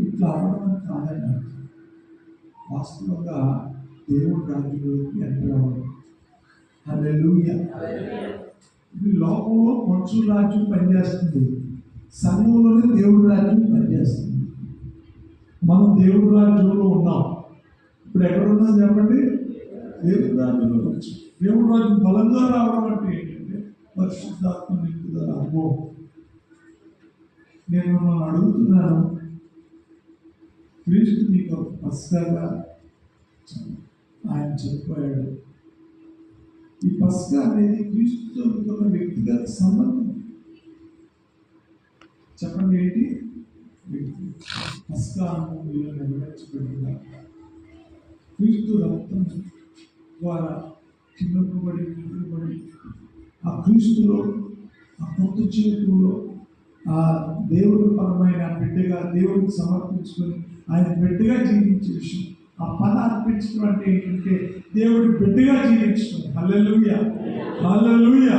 ఇట్లా అవ్వడం కాదని అర్థం. వాస్తవంగా దేవుడు రాజ్యంలోకి ఎంటర్ అవ్వడం. హల్లెలూయా. ఈ లోకంలో మనుషుల రాజ్యం పనిచేస్తుంది, సంఘంలోనే దేవుడి రాజ్యం పనిచేస్తుంది. మనం దేవుడి రాజ్యంలో ఉన్నాం. ఇప్పుడు ఎక్కడ ఉన్నాం చెప్పండి? దేవుడి రాజ్యంలో వచ్చి దేవుడి రాజ్యం బలంగా రావడం అంటే ఏంటంటే పరిశుద్ధాత్మ నింపుదల అనుభవం. నేను మిమ్మల్ని అడుగుతున్నాను, క్రీస్తు మీకు పస్కాగా ఆయన చెప్పాడు. ఈ పస్కా అనేది క్రీస్తుతో ఉన్న వ్యక్తిగత సంబంధం. చెప్పండి ఏంటి? పస్కా అనుభవం నెరవేర్చబడిందా? క్రీస్తు రక్తం ద్వారా చిన్నపబడి ఆ క్రీస్తులో, ఆ కొత్త జీవితంలో ఆ దేవుడి పరమైన బిడ్డగా దేవుడికి సమర్పించుకొని ఆయన బిడ్డగా జీవించే విషయం. ఆ పని అర్పించడం అంటే ఏంటంటే దేవుడి బిడ్డగా జీవించడం. హల్లెలూయా, హల్లెలూయా.